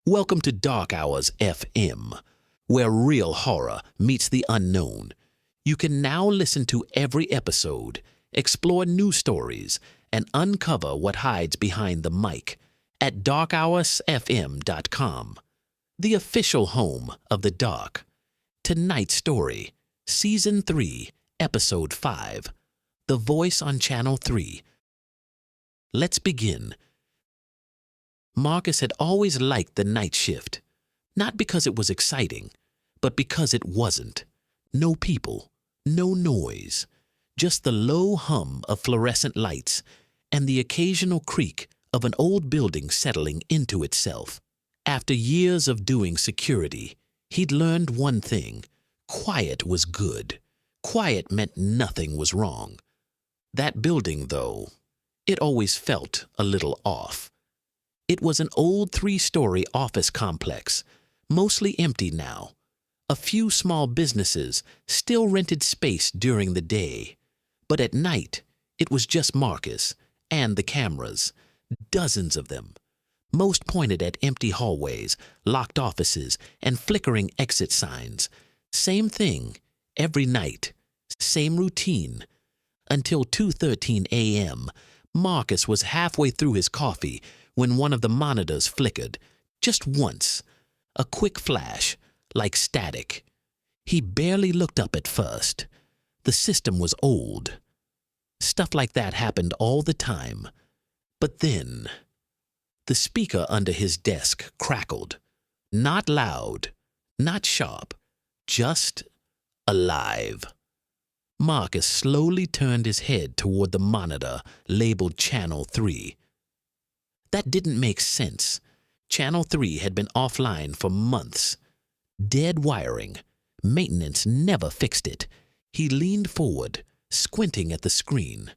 Welcome to Dark Hours FM, where real horror meets the unknown. You can now listen to every episode, explore new stories, and uncover what hides behind the mic at DarkHours-FM.com, the official home of the dark. Tonight's story, Season 3, Episode 5, The Voice on Channel 3. Let's begin. Marcus had always liked the night shift, not because it was exciting, but because it wasn't. No people, no noise, just the low hum of fluorescent lights and the occasional creak of an old building settling into itself. After years of doing security, he'd learned one thing: quiet was good. Quiet meant nothing was wrong. That building, though, it always felt a little off. It was an old 3-story office complex, mostly empty now. A few small businesses still rented space during the day, but at night it was just Marcus and the cameras, dozens of them, most pointed at empty hallways, locked offices, and flickering exit signs. Same thing every night, same routine. Until 2:13 a.m., Marcus was halfway through his coffee when one of the monitors flickered, just once, a quick flash, like static. He barely looked up at first. The system was old. Stuff like that happened all the time. But then, the speaker under his desk crackled. Not loud, not sharp, just alive. Marcus slowly turned his head toward the monitor labeled Channel 3. That didn't make sense. Channel 3 had been offline for months. Dead wiring. Maintenance never fixed it. He leaned forward, squinting at the screen.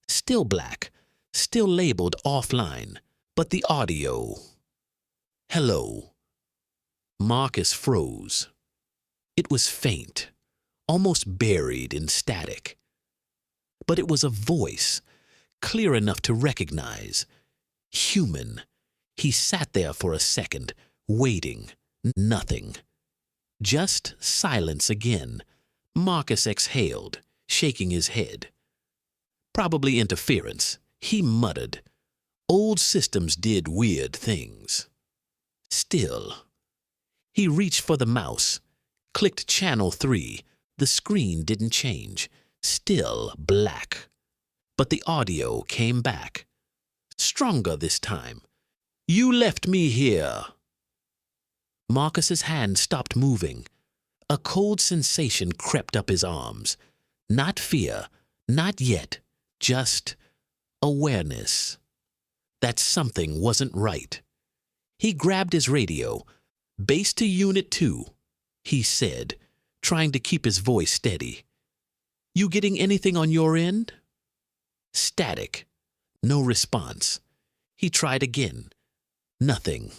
Still black, still labeled offline, but the audio. Hello. Marcus froze. It was faint, almost buried in static. But it was a voice, clear enough to recognize. Human. He sat there for a second, waiting. Nothing. Just silence again. Marcus exhaled, shaking his head. Probably interference, he muttered. Old systems did weird things. Still. He reached for the mouse, clicked Channel 3. The screen didn't change. Still black. But the audio came back. Stronger this time. You left me here. Marcus's hand stopped moving. A cold sensation crept up his arms. Not fear, not yet, just awareness. That something wasn't right. He grabbed his radio. Base to Unit 2, he said, trying to keep his voice steady. You getting anything on your end? Static. No response. He tried again. Nothing.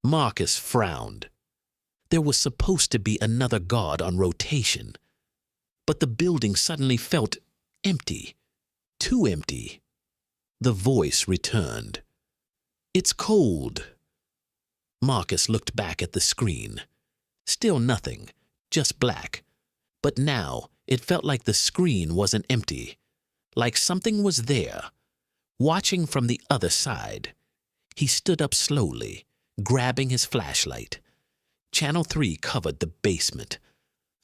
Marcus frowned. There was supposed to be another guard on rotation. But the building suddenly felt empty. Too empty. The voice returned. It's cold. Marcus looked back at the screen. Still nothing. Just black. But now it felt like the screen wasn't empty. Like something was there. Watching from the other side. He stood up slowly, grabbing his flashlight. Channel 3 covered the basement,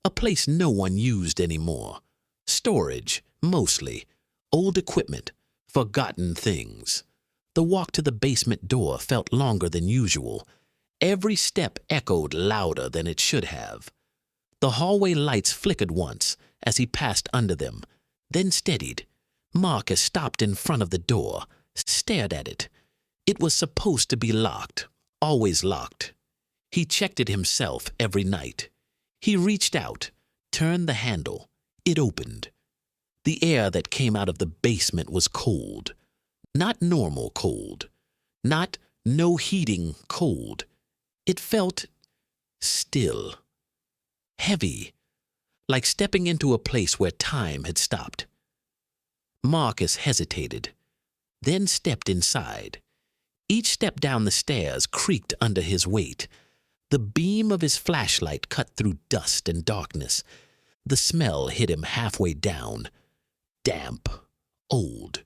a place no one used anymore. Storage, mostly, old equipment, forgotten things. The walk to the basement door felt longer than usual. Every step echoed louder than it should have. The hallway lights flickered once as he passed under them, then steadied. Marcus stopped in front of the door, stared at it. It was supposed to be locked, always locked. He checked it himself every night. He reached out, turned the handle. It opened. The air that came out of the basement was cold. Not normal cold. Not no heating cold. It felt still. Heavy. Like stepping into a place where time had stopped. Marcus hesitated, then stepped inside. Each step down the stairs creaked under his weight. The beam of his flashlight cut through dust and darkness. The smell hit him halfway down. Damp, old,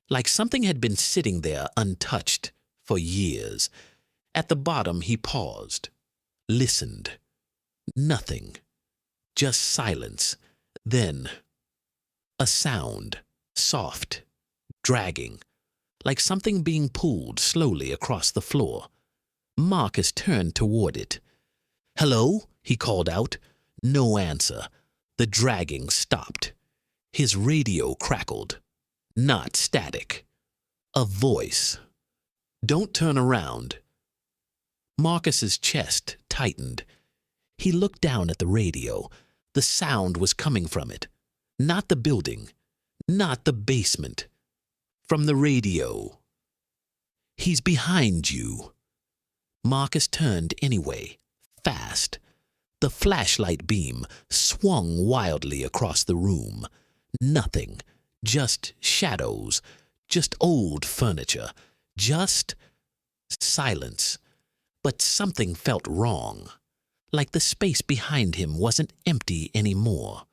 like something had been sitting there untouched for years. At the bottom he paused, listened. Nothing. Just silence. Then a sound, soft, dragging, like something being pulled slowly across the floor. Marcus turned toward it. "Hello?" he called out. No answer. The dragging stopped. His radio crackled. Not static. A voice. "Don't turn around." Marcus's chest tightened. He looked down at the radio. The sound was coming from it. Not the building. Not the basement. From the radio. "He's behind you." Marcus turned anyway, fast. The flashlight beam swung wildly across the room. Nothing. Just shadows. Just old furniture. Just silence. But something felt wrong. Like the space behind him wasn't empty anymore.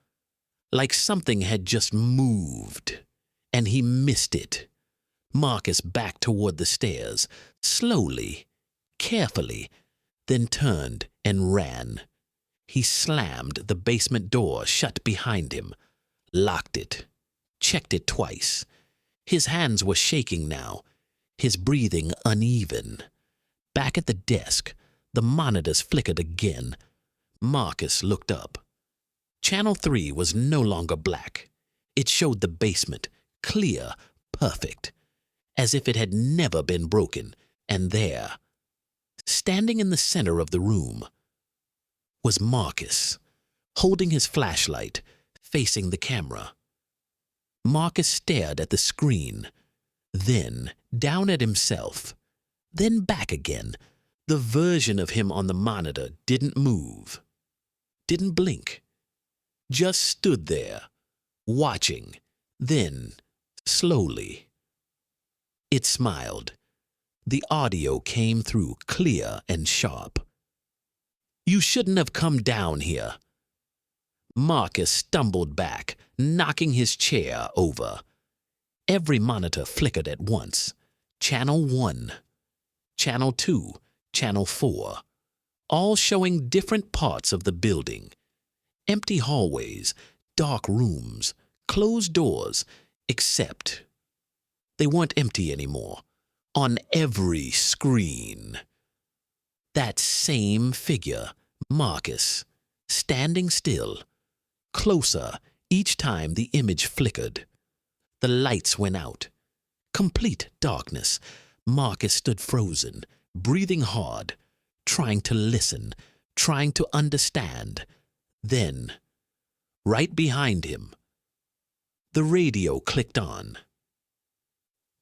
Like something had just moved, and he missed it. Marcus backed toward the stairs, slowly, carefully, then turned and ran. He slammed the basement door shut behind him, locked it, checked it twice. His hands were shaking now, his breathing uneven. Back at the desk, the monitors flickered again. Marcus looked up. Channel 3 was no longer black. It showed the basement, clear, perfect, as if it had never been broken. And there, standing in the center of the room, was Marcus, holding his flashlight, facing the camera. Marcus stared at the screen, then down at himself, then back again. The version of him on the monitor didn't move, didn't blink, just stood there, watching. Then, slowly, it smiled. The audio came through clear and sharp. "You shouldn't have come down here." Marcus stumbled back, knocking his chair over. Every monitor flickered at once. Channel 1, Channel 2, Channel 4, all showing different parts of the building. Empty hallways, dark rooms, closed doors, except they weren't empty anymore. On every screen, that same figure, Marcus, standing still, closer each time the image flickered. The lights went out. Complete darkness. Marcus stood frozen, breathing hard, trying to listen, trying to understand. Then, right behind him, the radio clicked on.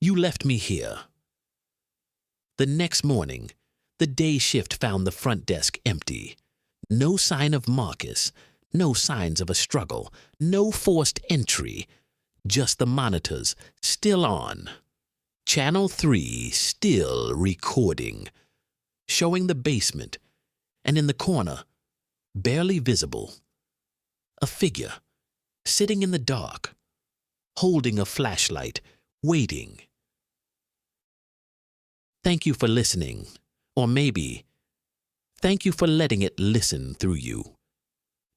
"You left me here." The next morning, the day shift found the front desk empty. No sign of Marcus, no signs of a struggle, no forced entry, just the monitors still on. Channel 3 still recording, showing the basement, and in the corner, barely visible, a figure sitting in the dark, holding a flashlight, waiting. Thank you for listening, or maybe, thank you for letting it listen through you.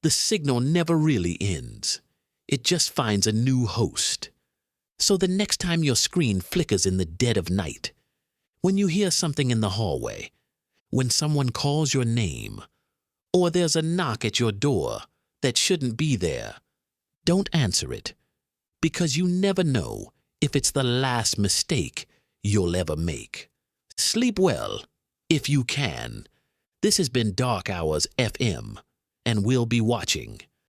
The signal never really ends. It just finds a new host. So the next time your screen flickers in the dead of night, when you hear something in the hallway, when someone calls your name, or there's a knock at your door that shouldn't be there, don't answer it, because you never know if it's the last mistake you'll ever make. Sleep well, if you can. This has been Dark Hours FM, and we'll be watching.